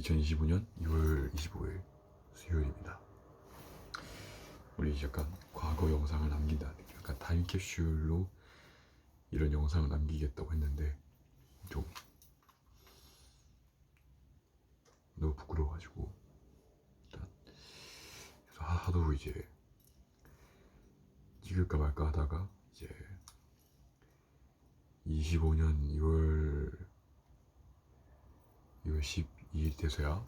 2025년 2월 25일 수요일입니다. 우리 약간 과거 영상을 남긴다, 약간 타임캡슐로 이런 영상을 남기겠다고 했는데 좀 너무 부끄러워가지고 일단 하도 이제 찍을까 말까 하다가 이제 25년 2월 12일 돼서야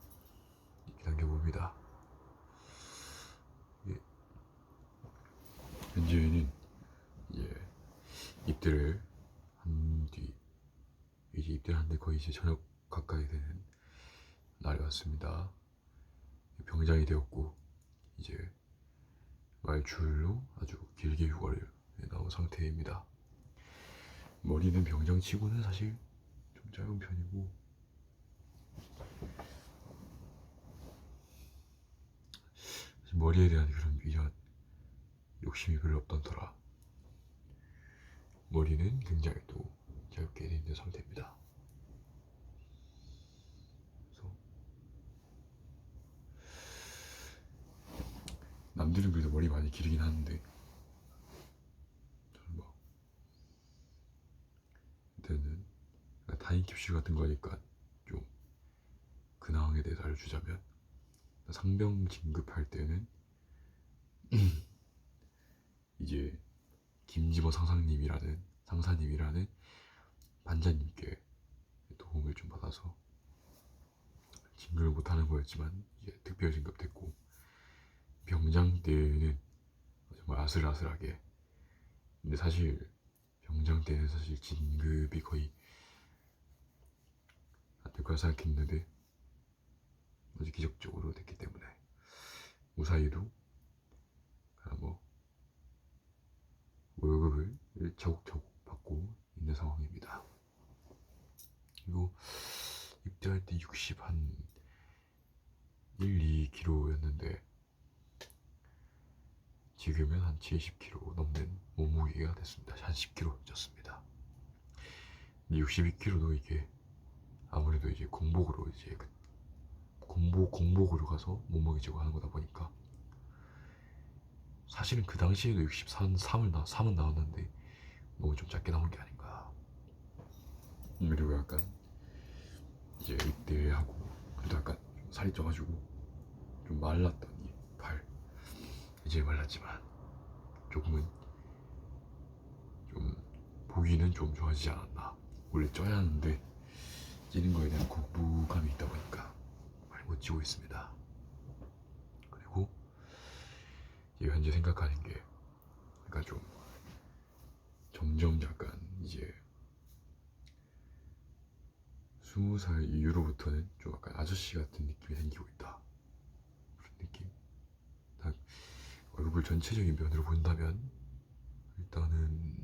이렇게 남겨봅니다. 현재는 이제 입대를 한 뒤, 이제 입대를 한데 거의 이제 저녁 가까이 되는 날이 왔습니다. 병장이 되었고 이제 말출로 아주 길게 휴가를 나온 상태입니다. 머리는 병장치고는 사실 좀 짧은 편이고 머리에 대한 그런 미련, 욕심이 별로 없던 터라 머리는 굉장히 또 짧게 돼 있는 상태입니다. 그래서 남들은 그래도 머리 많이 기르긴 하는데 저는 뭐 그때는 타임캡슐 같은 거니까 좀 근황에 대해서 알려주자면, 상병 진급할 때는 이제 김지모 상사님이라는 반장님께 도움을 좀 받아서 진급을 못하는 거였지만 이제 특별 진급됐고, 병장 때는 정말 아슬아슬하게, 근데 사실 병장 때는 사실 진급이 거의 안 될 거라 생각했는데 아주 기적적으로 됐기 때문에 무사히도 뭐 월급을 차곡차곡 받고 있는 상황입니다. 그리고 입대할 때 60 한 1, 2kg였는데 지금은 한 70kg 넘는 몸무게가 됐습니다. 한 10kg 쪘습니다. 62kg도 이게 아무래도 이제 공복으로 이제 공복으로 가서 몸무게 제거하는 거다 보니까, 사실은 그 당시에도 63은 나왔는데 너무 좀 작게 나온 게 아닌가. 그리고 약간 이제 입대하고 그래도 약간 살이 쪄가지고 좀 말랐던 이 팔, 이제 말랐지만 조금은 좀 보기는 좀 좋아지지 않았나. 원래 쪄야 하는데 찌는 거에 대한 거부감이 있다 보니까 많이 못 찌고 있습니다. 그리고 이제 현재 생각하는 게, 그러니까 좀 점점 약간 이제 20살 이후로부터는 좀 약간 아저씨 같은 느낌이 생기고 있다. 그런 느낌. 딱 얼굴 전체적인 면으로 본다면 일단은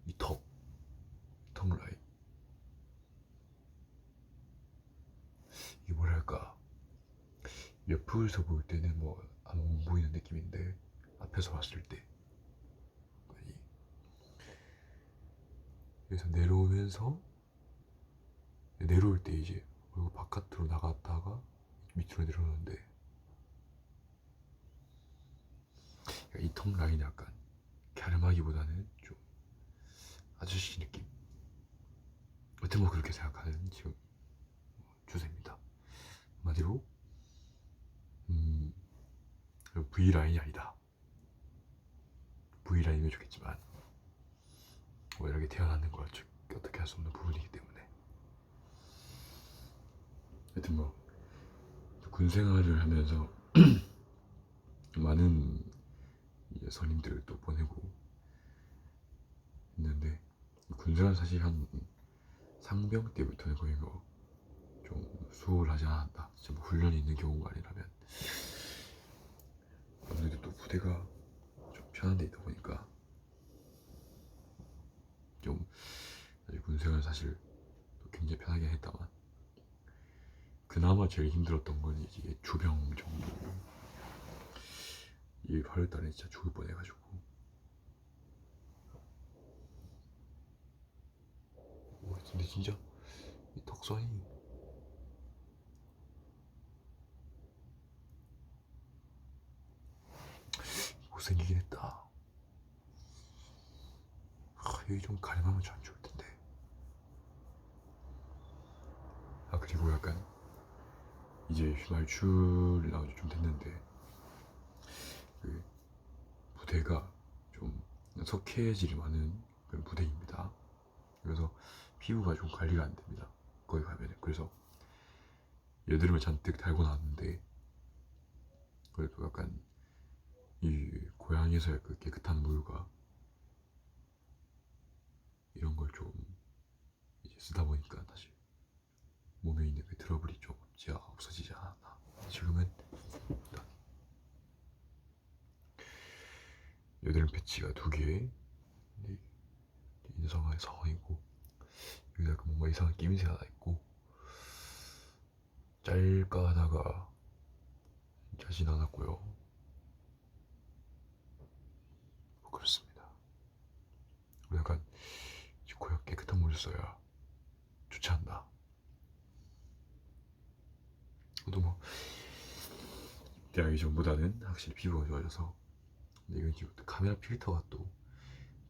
이 턱 라인, 이게 뭐랄까, 옆에서 볼 때는 뭐 안 보이는 느낌인데 앞에서 봤을 때 아니, 그래서 내려올 때 이제 얼굴 바깥으로 나갔다가 밑으로 내려오는데, 이 턱 라인이 약간 갸름하기보다는 좀 아저씨 느낌, 어떻게 뭐 그렇게 생각하는 지금 추세입니다. 한마디로 V라인이 아니다. V라인이면 좋겠지만 뭐 이렇게 태어나는 걸 어떻게 할 수 없는 부분이기 때문에, 하여튼 뭐 군생활을 하면서 많은 선임들을 또 보내고 있는데, 군생활 사실 한 상병 때부터는 거의 뭐 좀 수월하지 않았다. 진짜 뭐 훈련이 있는 경우가 아니라면. 아무래도 또 부대가 좀 편한 데 있다 보니까 좀 군생활 사실 굉장히 편하게 했다만, 그나마 제일 힘들었던 건 이제 주병 정도. 이 8월달에 진짜 죽을 뻔해가지고. 근데 진짜 이 턱선이 생기긴 했다. 여기 좀 가림하면 참 좋을 텐데. 그리고 약간 이제 휘발출 나온 지 좀 됐는데 그 부대가 좀 석회질이 많은 그런 부대입니다. 그래서 피부가 좀 관리가 안 됩니다. 거기 가면은. 그래서 여드름을 잔뜩 달고 나왔는데 그래도 약간 이 고향에서의 그 깨끗한 물과 이런 걸 좀 이제 쓰다 보니까 다시 몸에 있는 그 트러블이 좀 없어지지 않았나. 지금은 일단 여드름 패치가 2개 인성의 상황이고, 여기 약간 뭔가 이상한 끼임새 하나 있고, 짤까 하다가 짜진 않았고요. 그렇습니다. 우리 약간 고향 깨끗한 물을 써야 좋지 않나. 저도 뭐 대학이 전보다는 확실히 피부가 좋아져서. 근데 이건 지금 카메라 필터가 또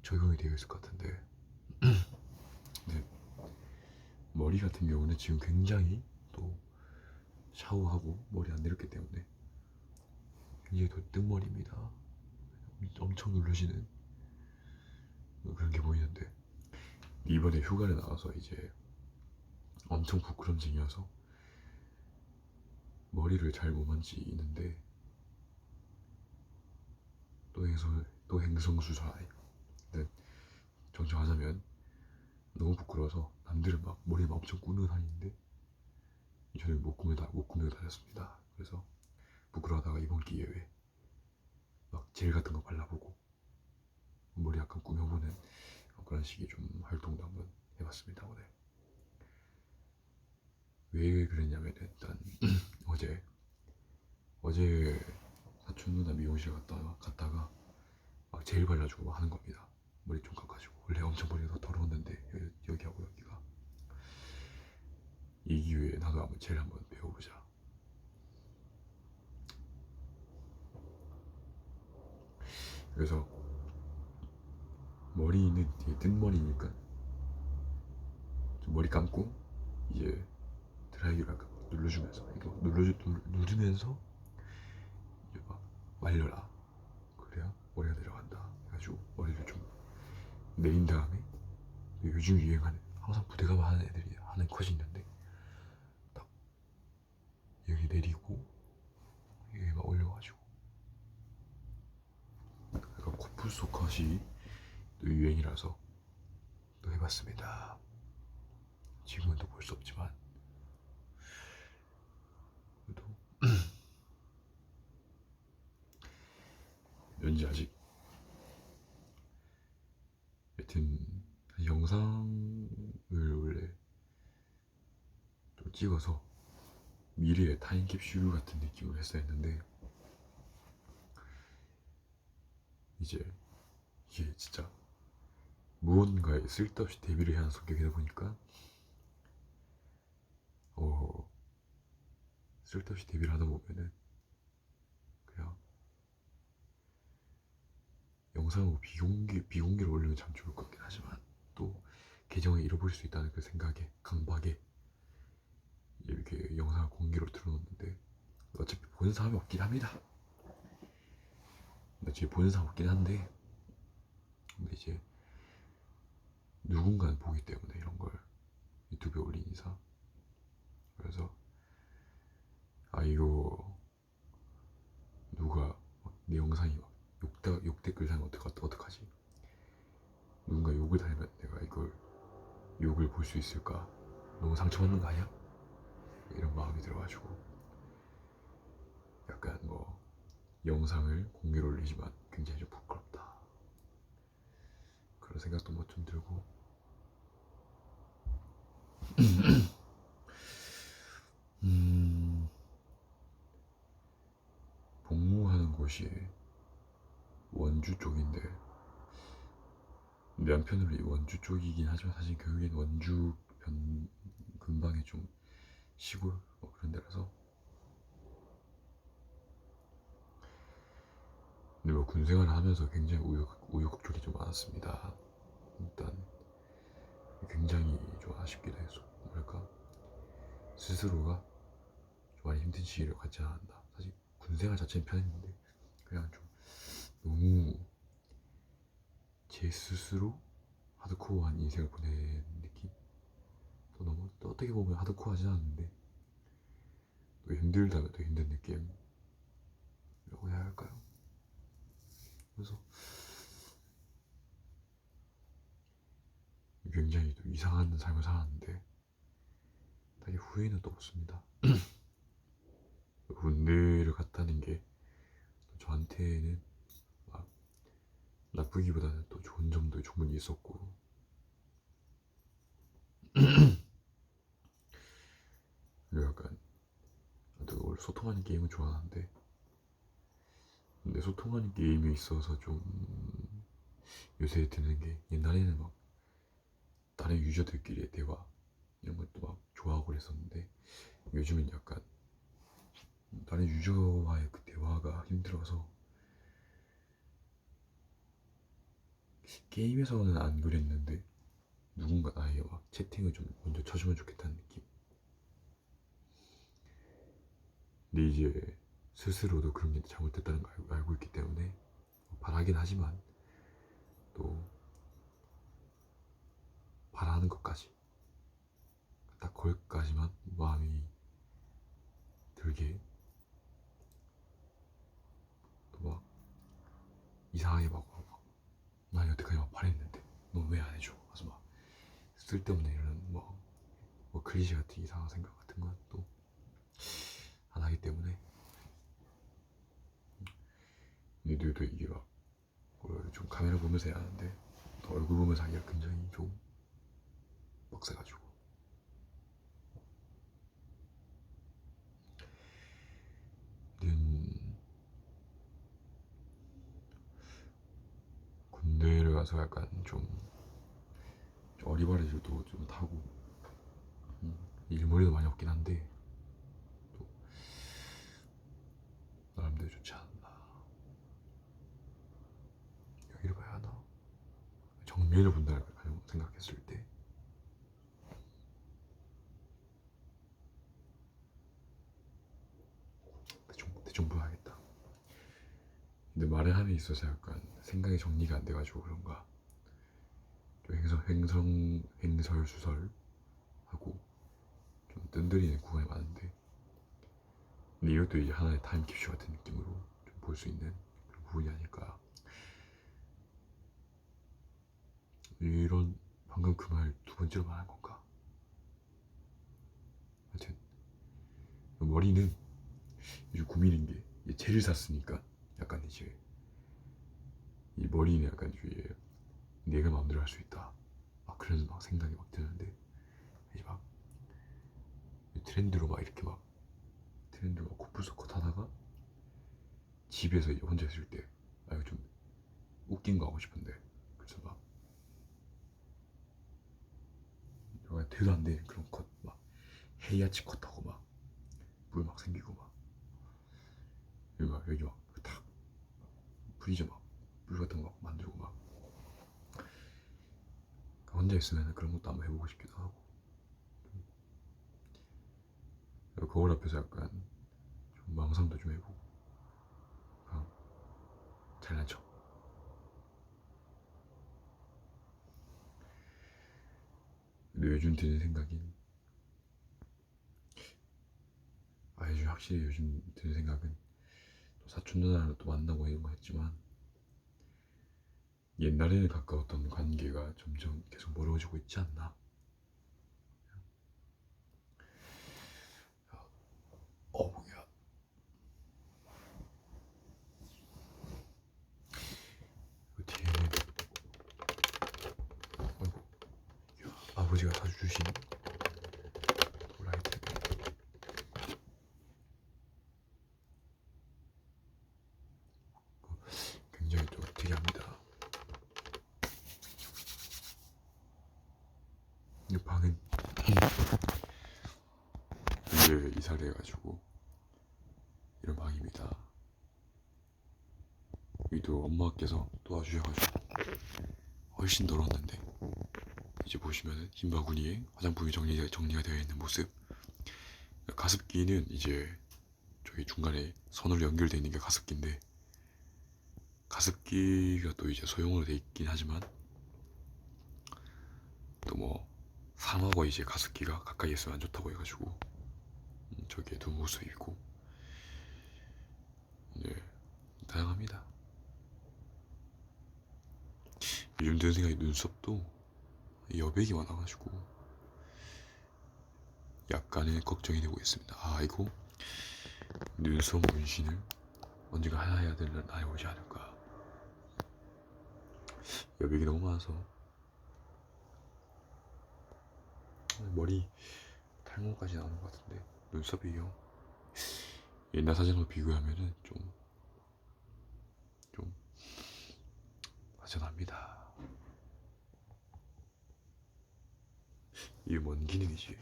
적용이 되어 있을 것 같은데. 근데 머리 같은 경우는 지금 굉장히 또 샤워하고 머리 안 내렸기 때문에 굉장히 또 뜬머리입니다. 엄청 누르시는 그런 게 보이는데, 이번에 휴가를 나와서 이제 엄청 부끄럼쟁이어서 머리를 잘 못 만지는데 또 행성수사에 정정하자면 너무 부끄러워서 남들은 막 머리 막 엄청 꾸며 다니는데 저는 못 꾸며 다녔습니다. 그래서 부끄러워하다가 이번 기회에 막 젤 같은 거 발라보고 머리 약간 꾸며보는 그런 식의 좀 활동도 한번 해봤습니다. 오늘 왜 그랬냐면 일단 어제 사촌 누나 미용실 갔다가 막 젤 발라주고 막 하는 겁니다. 머리 좀 깎아주고. 원래 엄청 머리가 더러웠는데 여기하고 여기가. 이 기회에 나도 한번 젤 한번 배워보자. 그래서 머리는 되게 뜬 머리니까 좀 머리 감고 이제 드라이기를 약간 눌러주면서 이거 누르면서 이제 막 말려라. 그래야 머리가 내려간다. 해가지고 머리를 좀 내린 다음에 요즘 유행하는, 항상 부대 가면 하는 애들이 하는 컷이 있는데 딱 여기 내리고 여기 막 올려가지고 약간 코뿔소 컷이 또 유행이라서 또 해봤습니다. 지금은 또 볼 수 없지만 그래도 왠지 아직 여튼 영상을 원래 또 찍어서 미래의 타임캡슐 같은 느낌으로 했어야 했는데 이제 이게 진짜 무언가에 쓸데없이 대비를 해야 하는 성격이다 보니까 쓸데없이 대비를 하다 보면은 그냥 영상으로 비공개로 올리면 참 좋을 것 같긴 하지만 또 계정을 잃어버릴 수 있다는 그 생각에 강박에 이렇게 영상을 공개로 틀어놓는데 어차피 보는 사람이 없긴 합니다. 어차피 보는 사람 없긴 한데 근데 이제 누군가는 보기 때문에 이런 걸 유튜브에 올린 이상. 그래서 이거 누가 내 영상이 막 욕 댓글 달면 어떡하지? 누군가 욕을 달면 내가 이걸 욕을 볼 수 있을까? 너무 상처받는 거 아니야? 이런 마음이 들어가지고 약간 뭐 영상을 공개로 올리지만 굉장히 좀 부끄럽다 그런 생각도 뭐 좀 들고 복무하는 곳이 원주 쪽인데 내 한편으로 원주 쪽이긴 하지만 사실 결국엔 원주 근방에 좀 시골 그런 데라서 근데 뭐 군생활을 하면서 굉장히 우여곡절이 좀 많았습니다. 일단 굉장히 좀 아쉽기도 해서 뭐랄까 스스로가 좀 많이 힘든 시기를 갖지 않았나. 사실 군생활 자체는 편했는데 그냥 좀 너무 제 스스로 하드코어한 인생을 보낸 느낌? 또 너무 또 어떻게 보면 하드코어하진 않은데 또 힘들다면 또 힘든 느낌이라고 해야 할까요? 그래서 굉장히 또 이상한 삶을 살았는데 딱히 후회는 또 없습니다. 군대를 갔다는 게 저한테는 막 나쁘기보다는 또 좋은 점도 충분히 있었고 그리고 약간 저도 원래 소통하는 게임을 좋아하는데 근데 소통하는 게임에 있어서 좀 요새 드는 게 옛날에는 막 다른 유저들끼리의 대화 이런 것도 막 좋아하고 그랬었는데 요즘은 약간 다른 유저와의 그 대화가 힘들어서 게임에서는 안 그랬는데 누군가 나에게 막 채팅을 좀 먼저 쳐주면 좋겠다는 느낌. 근데 이제 스스로도 그런 게 잘못됐다는 걸 알고 있기 때문에 바라긴 하지만 또 바라는 것까지 딱 거기까지만 마음이 들게 또 막 이상하게 나 여태까지 막 바랬는데 너 왜 안 해줘? 그래서 막 쓸데없는 이런 뭐 클리셰 같은 이상한 생각 같은 건 또 안 하기 때문에 너도 이게 막 좀 카메라 보면서 해야 하는데 또 얼굴 보면서 하기가 굉장히 좀 빡세가지고 군대를 가서 약간 좀 어리바리도 좀 타고 일머리도 많이 없긴 한데 또 나름대로 좋지 않나 여기를 봐야 하나 정면을 본다는 생각했을 때 대충 봐야겠다. 근데 말을 함에 있어서 약간 생각이 정리가 안 돼가지고 그런가 좀 횡설수설 하고 좀 뜬들이는 구간이 많은데 근데 이것도 이제 하나의 타임캡슐 같은 느낌으로 좀 볼 수 있는 그런 부분이 아닐까. 이런 방금 그 말 두 번째로 말한 건가? 하여튼 머리는 요즘 고민인 게 젤을 샀으니까 약간 이제 이 머리는 약간 이제 내가 마음대로 할 수 있다 막 그런 막 생각이 막 드는데 이제 막 트렌드로 막 이렇게 막 트렌드로 막 코뿔소컷 하다가 집에서 이제 혼자 있을 때 아 이거 좀 웃긴 거 하고 싶은데 그래서 막 대도 안 되는 그런 컷 막 헤이아치 컷하고 막 물 막 생기고 막 여기 막탁 프리저 막 물 같은 거 막 만들고 막 혼자 있으면 그런 것도 한번 해보고 싶기도 하고 거울 앞에서 약간 좀 망상도 좀 해보고 잘난 척. 근데 요즘 드는 생각이 요즘 확실히 요즘 드는 생각은 또 사촌 누나를 또 만나고 이런 거 했지만 옛날에는 가까웠던 관계가 점점 계속 멀어지고 있지 않나. 뭐야 그 뒤에는 아버지가 사주신 라이트 굉장히 또 특이합니다. 이 방은 이제 이사를 해가지고 이런 방입니다. 여기도 엄마께서 도와주셔가지고 훨씬 덜었는데, 이제 보시면은 흰 바구니에 화장품이 정리가 되어 있는 모습. 가습기는 이제 저기 중간에 선으로 연결되어 있는 게 가습기인데, 가습기가 또 이제 소형으로 되어 있긴 하지만 또 뭐 산하고 이제 가습기가 가까이 있으면 안 좋다고 해가지고 저기에 두 모습이고, 네, 다양합니다. 요즘 드는 생각이 눈썹도 여백이 많아가지고 약간의 걱정이 되고 있습니다. 아, 이거 눈썹 문신을 언젠가 하나 해야 되는 날이 오지 않을까. 여백이 너무 많아서 머리 탈모까지 나오는 것 같은데, 눈썹이요. 옛날 사진과 비교하면은 좀 화전합니다. 이게 뭔 기능이지?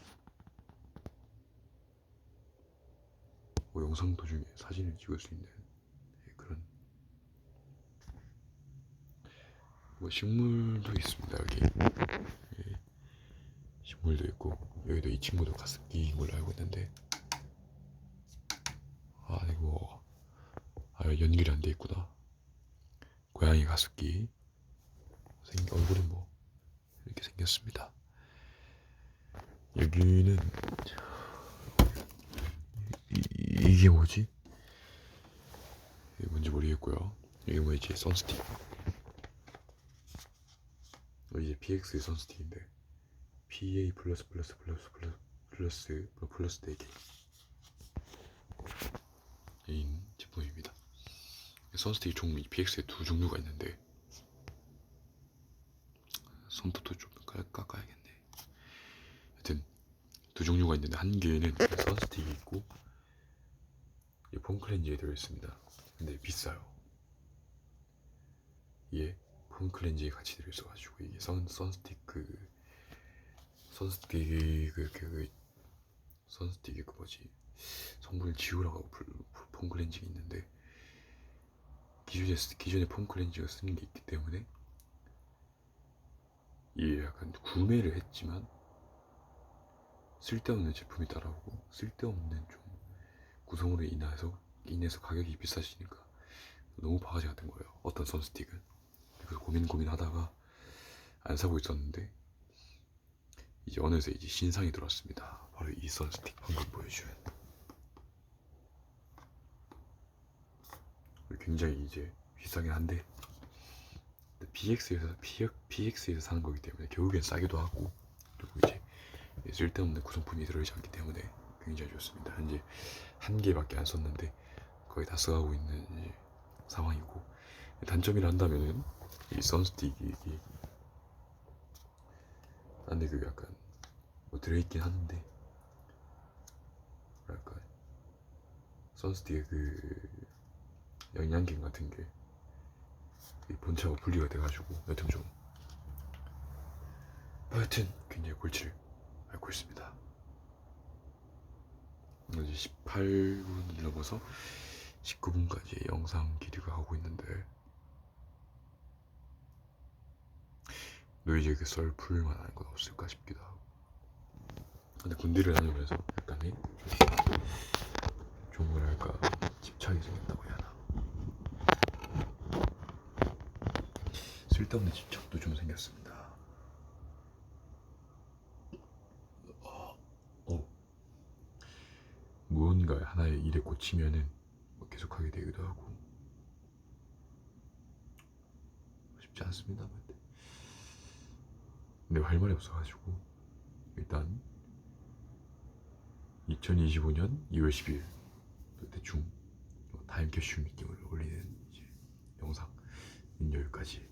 뭐 영상 도중에 사진을 찍을 수 있는 그런 뭐 식물도 있습니다. 여기 식물도 있고, 여기도 이 친구도 가습기인 걸로 알고 있는데, 아 이거 연결이 안 돼 있구나. 고양이 가습기. 얼굴이 뭐 이렇게 생겼습니다. 여기는 이게 뭐지? 이게 뭔지 모르겠고요. 이게 뭐 이제 선스틱. 이제 PX 선스틱인데 PA 플러스 4개 인 제품입니다. 선스틱 종류 PX에 두 종류가 있는데 손톱도 좀 깎아야겠네. 하여튼 두 종류가 있는데, 한 개는 선스틱이 있고 폼 클렌저에 들어있습니다. 근데 비싸요. 이게 폼 클렌저에 같이 들어있어가지고, 이게 선스틱 뭐지, 성분을 지우라고 폼 클렌징이 있는데, 기존에 폼 클렌징을 쓰는 게 있기 때문에 이게 약간 구매를 했지만 쓸데없는 제품이 따라오고, 쓸데없는 좀 구성으로 인해서 가격이 비싸지니까 너무 바가지 같은 거예요, 어떤 선스틱은. 그래서 고민하다가 안 사고 있었는데, 이제 어느새 이제 신상이 들어왔습니다. 바로 이 선스틱, 방금 보여준. 굉장히 이제 비싸긴 한데, PX에서 사는 거기 때문에 결국엔 싸기도 하고, 그리고 이제 쓸데없는 구성품이 들어있지 않기 때문에 굉장히 좋습니다. 현재 한 개밖에 안 썼는데 거의 다 써가고 있는 이제 상황이고, 단점이라 한다면은 이 선스틱이 안에 그 약간 뭐 들어있긴 하는데, 뭐랄까, 선스틱의 그 영양균 같은 게 본체하고 분리가 돼가지고 여튼 굉장히 골치를 앓고 있습니다. 이제 18분을 넘어서 19분까지 영상 기류가 하고 있는데, 노이즈에게 썰 풀만한 건 없을까 싶기도 하고. 근데 군대를 다니면서 약간의 좀 뭐랄까 집착이 생겼다고 해야 하나, 쓸데없는 집착도 좀 생겼습니다. 무언가 하나의 일에 꽂히면은 뭐 계속하게 되기도 하고 쉽지 않습니다. 근데 할 말이 없어가지고 일단 2025년 2월 10일 대충 타임캡슐 느낌을 올리는 이제 영상 여기까지